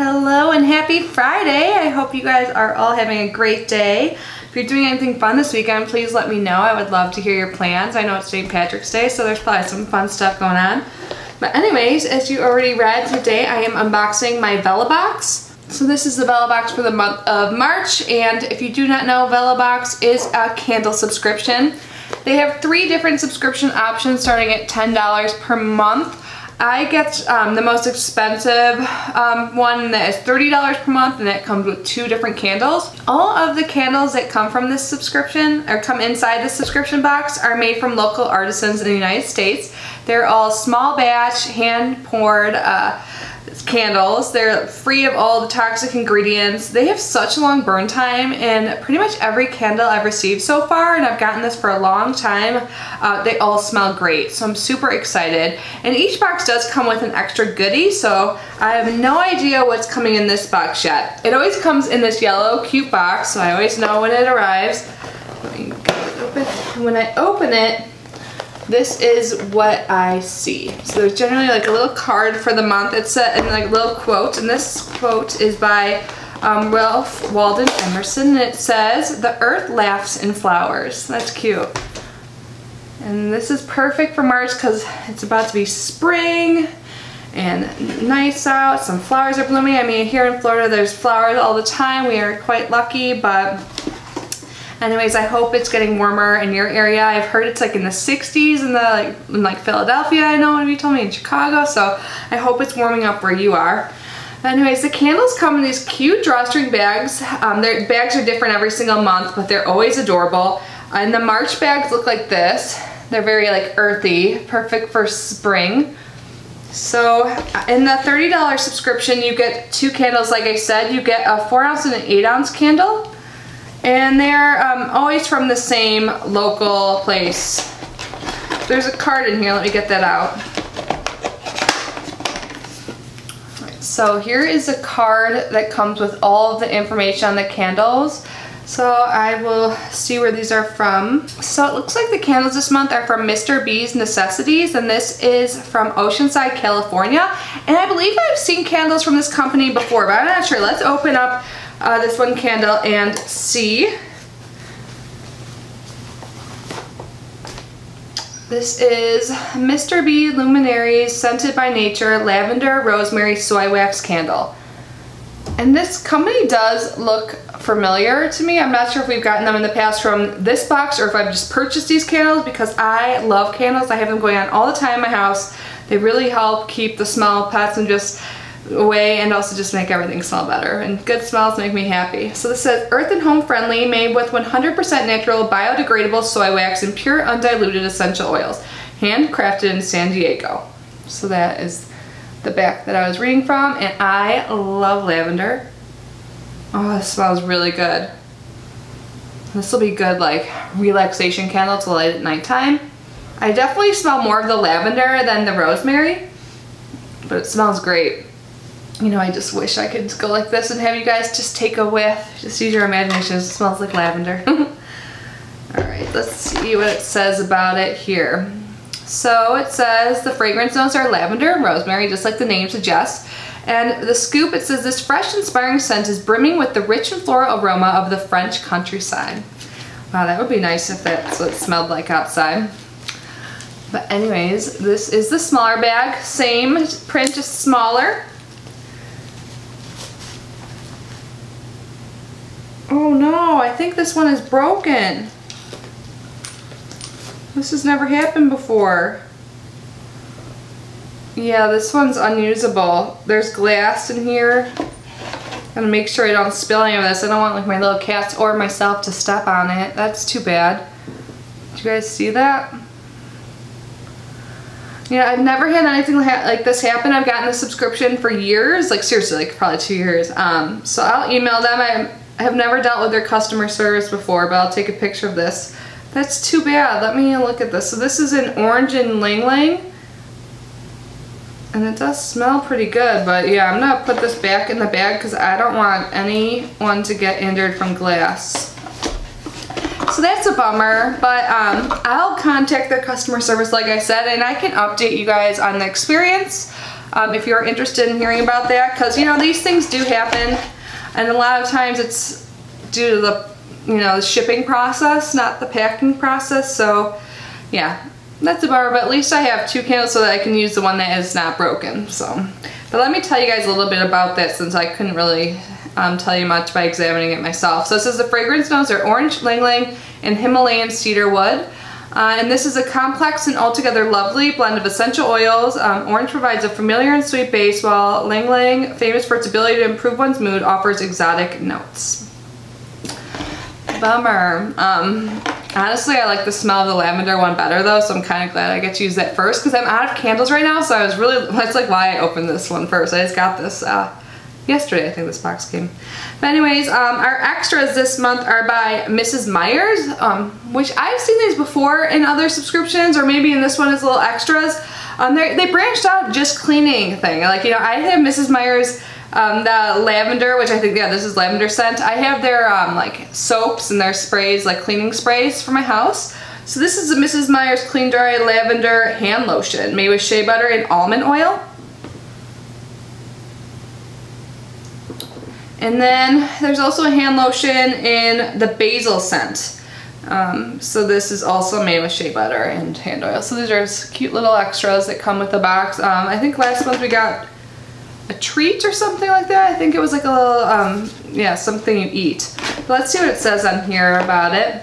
Hello and happy Friday. I hope you guys are all having a great day. If you're doing anything fun this weekend, please let me know. I would love to hear your plans. I know it's St. Patrick's Day, so there's probably some fun stuff going on. But anyways, as you already read, today I am unboxing my Vellabox. So this is the Vellabox for the month of March, and if you do not know, Vellabox is a candle subscription. They have 3 different subscription options starting at $10 per month. I get the most expensive one that is $30 per month, and it comes with 2 different candles. All of the candles that come from this subscription, or come inside the subscription box, are made from local artisans in the United States. They're all small batch, hand poured candles. They're free of all the toxic ingredients. They have such a long burn time, and pretty much every candle I've received so far, and I've gotten this for a long time, they all smell great. So I'm super excited. And each box does come with an extra goodie, so I have no idea what's coming in this box yet. It always comes in this yellow cute box, so I always know when it arrives. Let me get it open. When I open it, this is what I see. So there's generally like a little card for the month. It's and like a little quote, and this quote is by Ralph Waldo Emerson, and it says, "The earth laughs in flowers." That's cute. And this is perfect for March because it's about to be spring and nice out. Some flowers are blooming. I mean, here in Florida there's flowers all the time. We are quite lucky, but anyways, I hope it's getting warmer in your area. I've heard it's like in the 60s in like Philadelphia, I know you told me, in Chicago, so I hope it's warming up where you are. Anyways, the candles come in these cute drawstring bags. Their bags are different every single month, but they're always adorable. And the March bags look like this. They're very like earthy, perfect for spring. So in the $30 subscription, you get 2 candles. Like I said, you get a 4-ounce and an 8-ounce candle. And they're always from the same local place. There's a card in here, let me get that out. Right, so here is a card that comes with all of the information on the candles. So I will see where these are from. So it looks like the candles this month are from Mr. B's Necessities, and this is from Oceanside, California. And I believe I've seen candles from this company before, but I'm not sure. Let's open up this one candle and see. This is Mr. B Luminaries Scented by Nature Lavender Rosemary Soy Wax Candle. And this company does look familiar to me. I'm not sure if we've gotten them in the past from this box or if I've just purchased these candles, because I love candles. I have them going on all the time in my house. They really help keep the smell of pets and just away, and also just make everything smell better, and good smells make me happy. So this says earth and home friendly, made with 100% natural biodegradable soy wax and pure undiluted essential oils, handcrafted in San Diego. So that is the back that I was reading from, and I love lavender. Oh, this smells really good. This will be good like relaxation candle to light at nighttime. I definitely smell more of the lavender than the rosemary, but it smells great. You know, I just wish I could go like this and have you guys just take a whiff. Just use your imagination. It smells like lavender. Alright, let's see what it says about it here. So it says the fragrance notes are lavender and rosemary, just like the name suggests. And the scoop, it says this fresh, inspiring scent is brimming with the rich and floral aroma of the French countryside. Wow, that would be nice if that's what it smelled like outside. But anyways, this is the smaller bag. Same print, just smaller. Oh no, I think this one is broken. This has never happened before. Yeah, this one's unusable. There's glass in here. Gotta make sure I don't spill any of this. I don't want like my little cats or myself to step on it. That's too bad. Did you guys see that? Yeah, I've never had anything like this happen. I've gotten a subscription for years, like seriously, like probably 2 years. So I'll email them. I have never dealt with their customer service before, but I'll take a picture of this. That's too bad. Let me look at this. So this is an orange and Lang Lang. And it does smell pretty good, but yeah, I'm gonna put this back in the bag because I don't want anyone to get injured from glass. So that's a bummer, but I'll contact their customer service like I said, and I can update you guys on the experience. if you're interested in hearing about that, because you know these things do happen, and a lot of times it's due to the the shipping process, not the packing process. So yeah, that's a bummer, but at least I have 2 candles so that I can use the one that is not broken. So, but let me tell you guys a little bit about that, since I couldn't really tell you much by examining it myself. So it says the fragrance notes are orange, ylang-ylang, and Himalayan cedar wood. And this is a complex and altogether lovely blend of essential oils. Orange provides a familiar and sweet base, while ylang-ylang, famous for its ability to improve one's mood, offers exotic notes. Bummer. Honestly, I like the smell of the lavender one better though, so I'm kind of glad I get to use that first, because I'm out of candles right now, so I was really, that's like why I opened this one first. I just got this yesterday, I think this box came. But anyways, our extras this month are by Mrs. Meyer's, which I've seen these before in other subscriptions, or maybe in this one as little extras. They branched out just cleaning thing. Like, you know, I have Mrs. Meyer's the lavender, which I think, yeah, this is lavender scent. I have their like soaps and their sprays, like cleaning sprays for my house. So this is a Mrs. Meyer's Clean Dry Lavender Hand Lotion made with shea butter and almond oil. And then there's also a hand lotion in the basil scent. So this is also made with shea butter and hand oil. So these are cute little extras that come with the box. I think last month we got a treat or something like that. I think it was like a little, yeah, something you eat. But let's see what it says on here about it.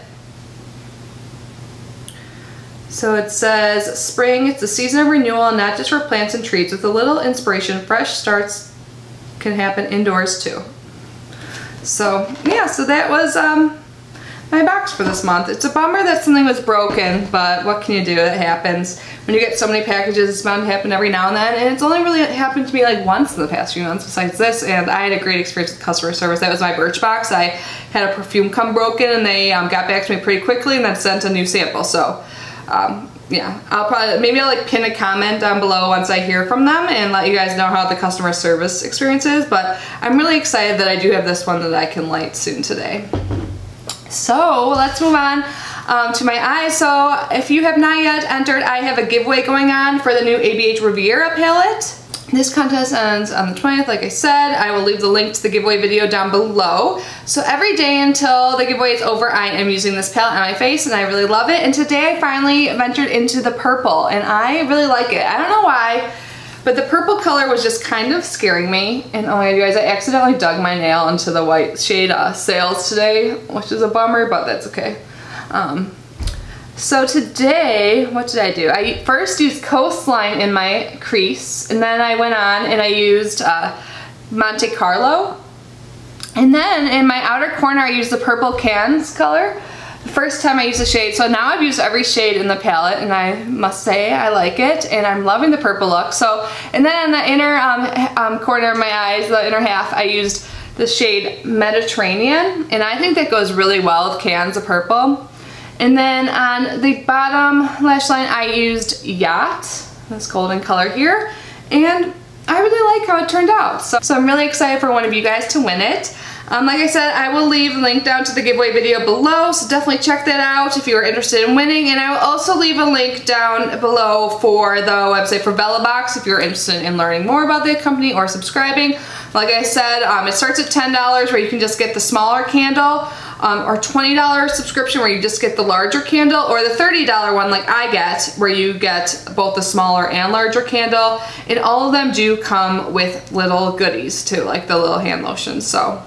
So it says, spring, it's the season of renewal, not just for plants and trees. With a little inspiration, fresh starts can happen indoors too. So yeah, so that was my box for this month. It's a bummer that something was broken, but what can you do? It happens. When you get so many packages, it's bound to happen every now and then, and it's only really happened to me like once in the past few months besides this, and I had a great experience with customer service. That was my Birchbox. I had a perfume come broken, and they got back to me pretty quickly and then sent a new sample. So yeah, maybe I'll like pin a comment down below once I hear from them and let you guys know how the customer service experience is, but I'm really excited that I do have this one that I can light soon today. So let's move on to my eyes. So if you have not yet entered, I have a giveaway going on for the new ABH Riviera palette. This contest ends on the 20th, like I said. I will leave the link to the giveaway video down below. So every day until the giveaway is over, I am using this palette on my face, and I really love it. And today I finally ventured into the purple, and I really like it. I don't know why, but the purple color was just kind of scaring me. And oh my god, you guys, I accidentally dug my nail into the white shade Sales today, which is a bummer, but that's okay. So today, what did I do? I first used Coastline in my crease, and then I went on and I used Monte Carlo. And then in my outer corner, I used the Purple Cans color. The first time I used the shade, so now I've used every shade in the palette, and I must say I like it, and I'm loving the purple look. So, and then on the inner corner of my eyes, the inner half, I used the shade Mediterranean, and I think that goes really well with cans of purple. And then on the bottom lash line, I used Yacht, this golden color here, and I really like how it turned out. So I'm really excited for one of you guys to win it. Like I said, I will leave a link down to the giveaway video below, so definitely check that out if you are interested in winning. And I will also leave a link down below for the website for Vellabox if you're interested in learning more about the company or subscribing. Like I said, it starts at $10 where you can just get the smaller candle, or $20 subscription where you just get the larger candle, or the $30 one like I get where you get both the smaller and larger candle. And all of them do come with little goodies too, like the little hand lotions. So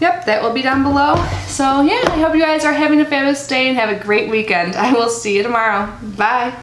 yep, that will be down below. So yeah, I hope you guys are having a fabulous day and have a great weekend. I will see you tomorrow. Bye.